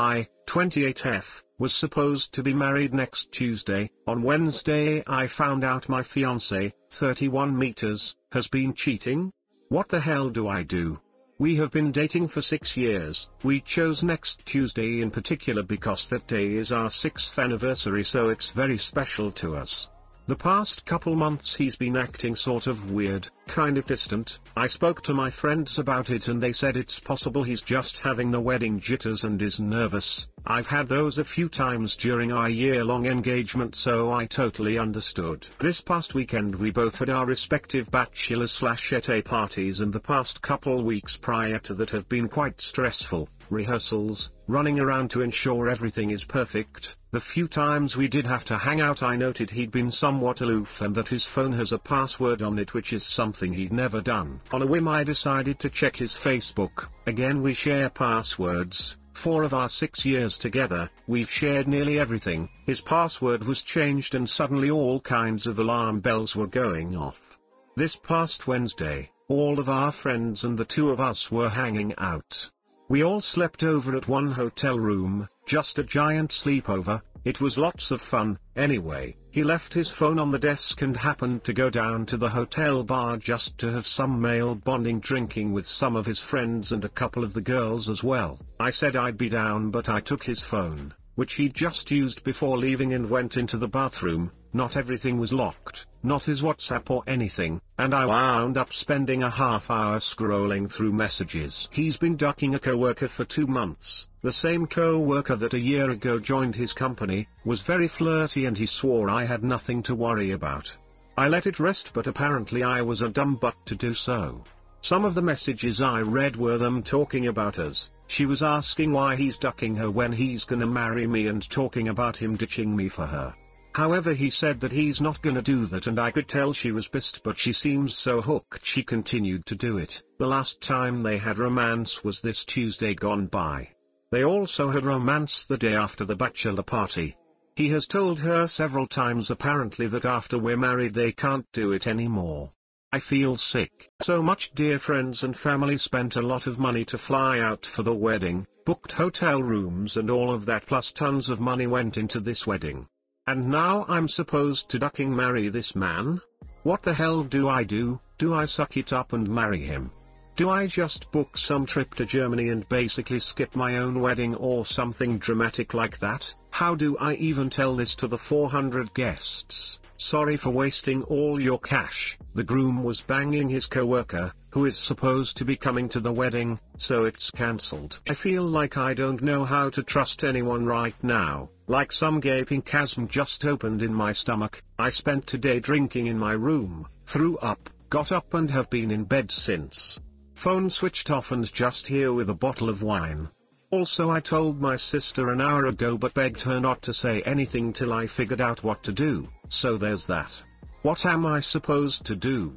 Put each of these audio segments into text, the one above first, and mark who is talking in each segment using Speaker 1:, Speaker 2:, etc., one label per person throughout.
Speaker 1: I, 28F, was supposed to be married next Tuesday. On Wednesday I found out my fiancé, 31 meters, has been cheating. What the hell do I do? We have been dating for 6 years. We chose next Tuesday in particular because that day is our 6th anniversary, so it's very special to us. The past couple months he's been acting sort of weird, kind of distant. I spoke to my friends about it and they said it's possible he's just having the wedding jitters and is nervous. I've had those a few times during our year-long engagement, so I totally understood. This past weekend we both had our respective bachelor/été parties, and the past couple weeks prior to that have been quite stressful. Rehearsals, running around to ensure everything is perfect. The few times we did have to hang out I noted he'd been somewhat aloof and that his phone has a password on it, which is something he'd never done. On a whim I decided to check his Facebook. Again, we share passwords. 4 of our 6 years together, we've shared nearly everything. His password was changed and suddenly all kinds of alarm bells were going off. This past Wednesday, all of our friends and the two of us were hanging out. We all slept over at one hotel room, just a giant sleepover. It was lots of fun. Anyway, he left his phone on the desk and happened to go down to the hotel bar just to have some male bonding drinking with some of his friends and a couple of the girls as well. I said I'd be down, but I took his phone, which he'd just used before leaving, and went into the bathroom. Not everything was locked, not his WhatsApp or anything, and I wound up spending a half hour scrolling through messages. He's been ducking a coworker for 2 months. The same coworker that a year ago joined his company, was very flirty, and he swore I had nothing to worry about. I let it rest, but apparently I was a dumb butt to do so. Some of the messages I read were them talking about us. She was asking why he's ducking her when he's gonna marry me, and talking about him ditching me for her. However, he said that he's not gonna do that, and I could tell she was pissed, but she seems so hooked she continued to do it. The last time they had romance was this Tuesday gone by. They also had romance the day after the bachelor party. He has told her several times apparently that after we're married they can't do it anymore. I feel sick. So much. Dear friends and family spent a lot of money to fly out for the wedding, booked hotel rooms and all of that, plus tons of money went into this wedding. And now I'm supposed to ducking marry this man? What the hell do I do? Do I suck it up and marry him? Do I just book some trip to Germany and basically skip my own wedding or something dramatic like that? How do I even tell this to the 400 guests? Sorry for wasting all your cash. The groom was banging his coworker, who is supposed to be coming to the wedding, so it's cancelled. I feel like I don't know how to trust anyone right now. Like some gaping chasm just opened in my stomach. I spent today drinking in my room, threw up, got up and have been in bed since. Phone switched off and just here with a bottle of wine. Also, I told my sister an hour ago but begged her not to say anything till I figured out what to do, so there's that. What am I supposed to do?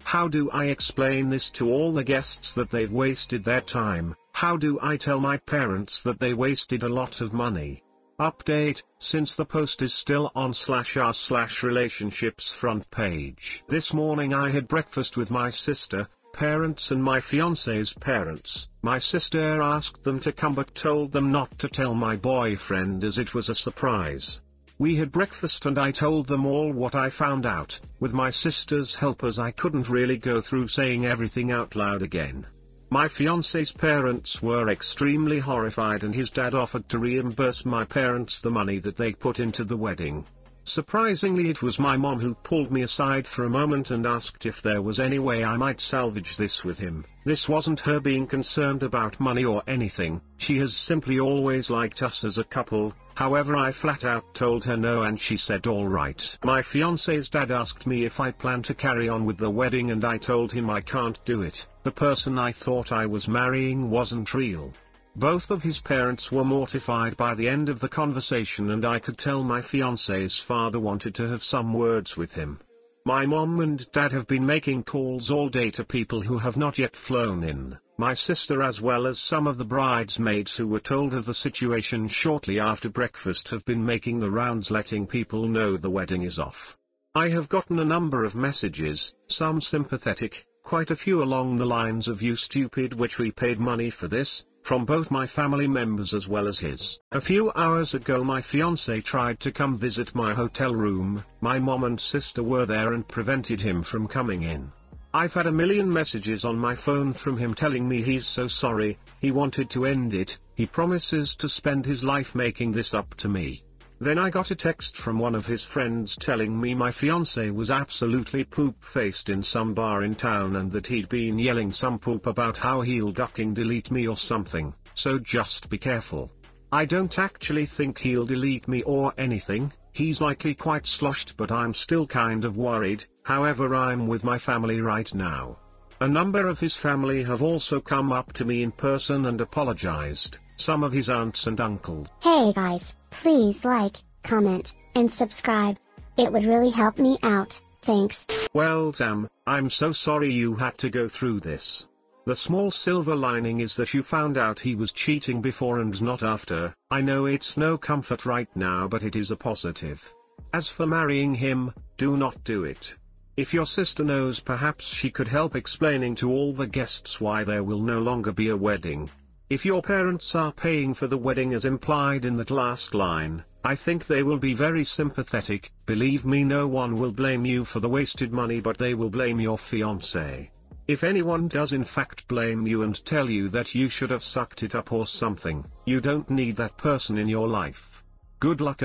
Speaker 1: How do I explain this to all the guests that they've wasted their time? How do I tell my parents that they wasted a lot of money? Update, since the post is still on /r/relationships front page. This morning I had breakfast with my sister, parents and my fiancé's parents. My sister asked them to come but told them not to tell my boyfriend as it was a surprise. We had breakfast and I told them all what I found out. With my sister's help, as I couldn't really go through saying everything out loud again. My fiancé's parents were extremely horrified and his dad offered to reimburse my parents the money that they put into the wedding. Surprisingly, it was my mom who pulled me aside for a moment and asked if there was any way I might salvage this with him. This wasn't her being concerned about money or anything, she has simply always liked us as a couple. However, I flat out told her no and she said alright. My fiancé's dad asked me if I plan to carry on with the wedding and I told him I can't do it. The person I thought I was marrying wasn't real. Both of his parents were mortified by the end of the conversation and I could tell my fiancé's father wanted to have some words with him. My mom and dad have been making calls all day to people who have not yet flown in. My sister as well as some of the bridesmaids who were told of the situation shortly after breakfast have been making the rounds letting people know the wedding is off. I have gotten a number of messages, some sympathetic, quite a few along the lines of "you stupid, which we paid money for this." from both my family members as well as his. A few hours ago my fiancé tried to come visit my hotel room. My mom and sister were there and prevented him from coming in. I've had a million messages on my phone from him telling me he's so sorry, he wanted to end it, he promises to spend his life making this up to me. Then I got a text from one of his friends telling me my fiancé was absolutely poop-faced in some bar in town and that he'd been yelling some poop about how he'll ducking delete me or something, so just be careful. I don't actually think he'll delete me or anything, he's likely quite sloshed, but I'm still kind of worried. However, I'm with my family right now. A number of his family have also come up to me in person and apologized, some of his aunts and uncles.
Speaker 2: Hey guys, please like, comment, and subscribe. It would really help me out, thanks.
Speaker 1: Well damn, I'm so sorry you had to go through this. The small silver lining is that you found out he was cheating before and not after. I know it's no comfort right now, but it is a positive. As for marrying him, do not do it. If your sister knows, perhaps she could help explaining to all the guests why there will no longer be a wedding. If your parents are paying for the wedding as implied in that last line, I think they will be very sympathetic. Believe me, no one will blame you for the wasted money, but they will blame your fiancé. If anyone does in fact blame you and tell you that you should have sucked it up or something, you don't need that person in your life. Good luck.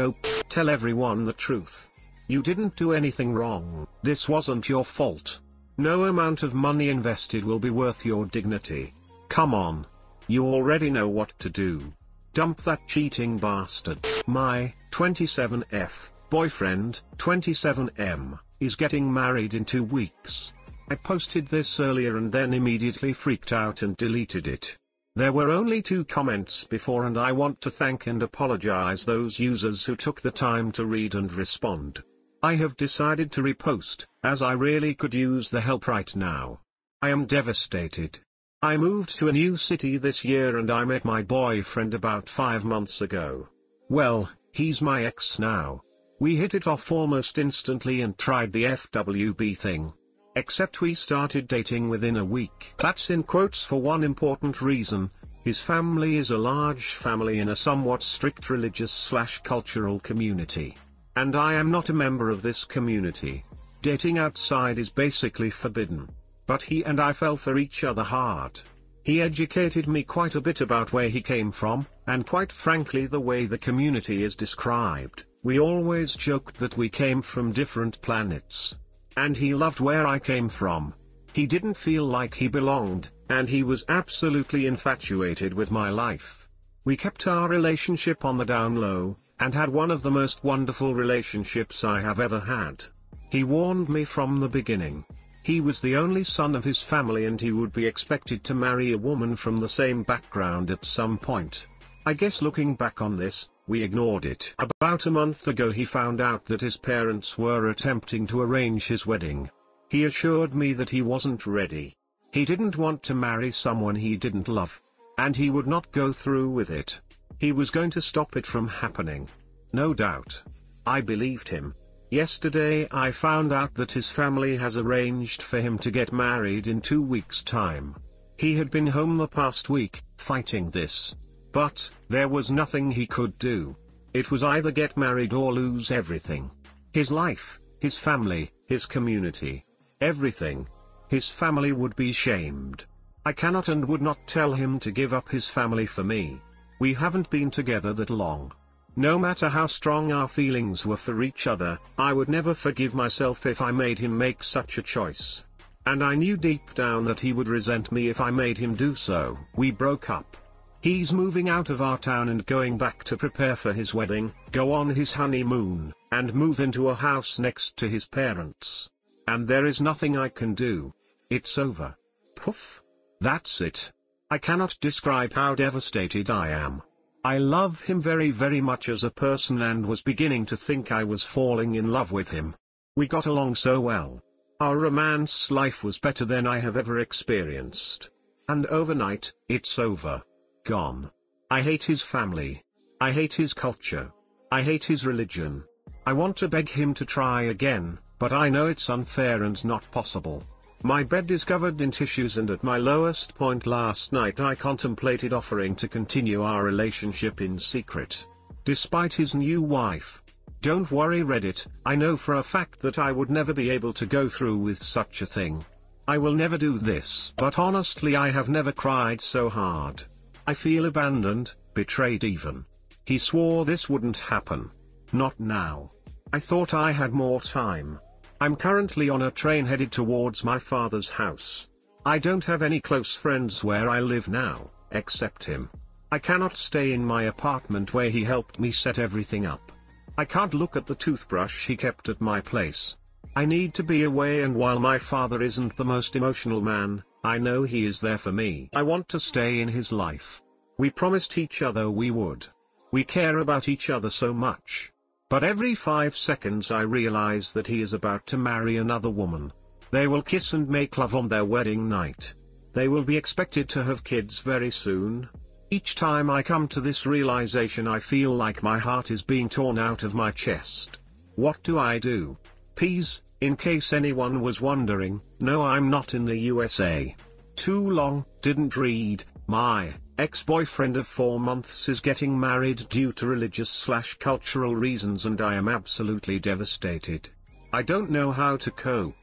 Speaker 1: Tell everyone the truth. You didn't do anything wrong. This wasn't your fault. No amount of money invested will be worth your dignity. Come on. You already know what to do. Dump that cheating bastard. My 27F boyfriend, 27M, is getting married in 2 weeks. I posted this earlier and then immediately freaked out and deleted it. There were only 2 comments before, and I want to thank and apologize those users who took the time to read and respond. I have decided to repost, as I really could use the help right now. I am devastated. I moved to a new city this year and I met my boyfriend about 5 months ago. Well, he's my ex now. We hit it off almost instantly and tried the FWB thing. Except we started dating within a week. That's in quotes for one important reason: his family is a large family in a somewhat strict religious/cultural community. And I am not a member of this community. Dating outside is basically forbidden. But he and I fell for each other hard. He educated me quite a bit about where he came from, and quite frankly the way the community is described. We always joked that we came from different planets. And he loved where I came from. He didn't feel like he belonged, and he was absolutely infatuated with my life. We kept our relationship on the down low, and had one of the most wonderful relationships I have ever had. He warned me from the beginning. He was the only son of his family and he would be expected to marry a woman from the same background at some point. I guess looking back on this, we ignored it. About a month ago he found out that his parents were attempting to arrange his wedding. He assured me that he wasn't ready. He didn't want to marry someone he didn't love. And he would not go through with it. He was going to stop it from happening. No doubt. I believed him. Yesterday I found out that his family has arranged for him to get married in 2 weeks' time. He had been home the past week, fighting this. But, there was nothing he could do. It was either get married or lose everything. His life, his family, his community. Everything. His family would be shamed. I cannot and would not tell him to give up his family for me. We haven't been together that long. No matter how strong our feelings were for each other, I would never forgive myself if I made him make such a choice. And I knew deep down that he would resent me if I made him do so. We broke up. He's moving out of our town and going back to prepare for his wedding, go on his honeymoon, and move into a house next to his parents. And there is nothing I can do. It's over. Poof. That's it. I cannot describe how devastated I am. I love him very very much as a person and was beginning to think I was falling in love with him. We got along so well. Our romance life was better than I have ever experienced. And overnight, it's over. Gone. I hate his family. I hate his culture. I hate his religion. I want to beg him to try again, but I know it's unfair and not possible. My bed is covered in tissues, and at my lowest point last night I contemplated offering to continue our relationship in secret. Despite his new wife. Don't worry Reddit, I know for a fact that I would never be able to go through with such a thing. I will never do this. But honestly, I have never cried so hard. I feel abandoned, betrayed even. He swore this wouldn't happen. Not now. I thought I had more time. I'm currently on a train headed towards my father's house. I don't have any close friends where I live now, except him. I cannot stay in my apartment where he helped me set everything up. I can't look at the toothbrush he kept at my place. I need to be away, and while my father isn't the most emotional man, I know he is there for me. I want to stay in his life. We promised each other we would. We care about each other so much. But every 5 seconds I realize that he is about to marry another woman. They will kiss and make love on their wedding night. They will be expected to have kids very soon. Each time I come to this realization, I feel like my heart is being torn out of my chest. What do I do? Please, in case anyone was wondering, no, I'm not in the USA. Too long, didn't read. My ex-boyfriend of 4 months is getting married due to religious/cultural reasons, and I am absolutely devastated. I don't know how to cope.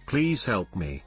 Speaker 1: Please help me.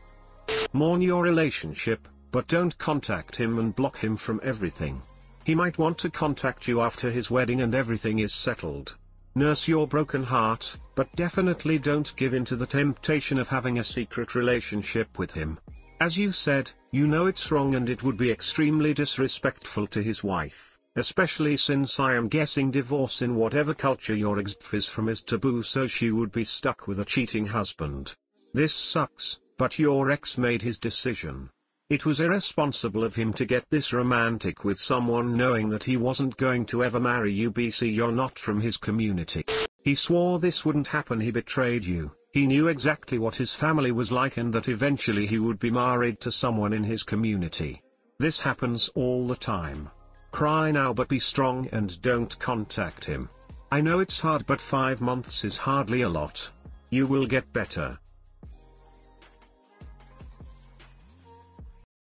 Speaker 1: Mourn your relationship, but don't contact him and block him from everything. He might want to contact you after his wedding and everything is settled. Nurse your broken heart, but definitely don't give in to the temptation of having a secret relationship with him. As you said, you know it's wrong, and it would be extremely disrespectful to his wife, especially since I am guessing divorce in whatever culture your ex is from is taboo, so she would be stuck with a cheating husband. This sucks, but your ex made his decision. It was irresponsible of him to get this romantic with someone knowing that he wasn't going to ever marry you. BC, you're not from his community. He swore this wouldn't happen. He betrayed you. He knew exactly what his family was like and that eventually he would be married to someone in his community. This happens all the time. Cry now, but be strong and don't contact him. I know it's hard, but 5 months is hardly a lot. You will get better.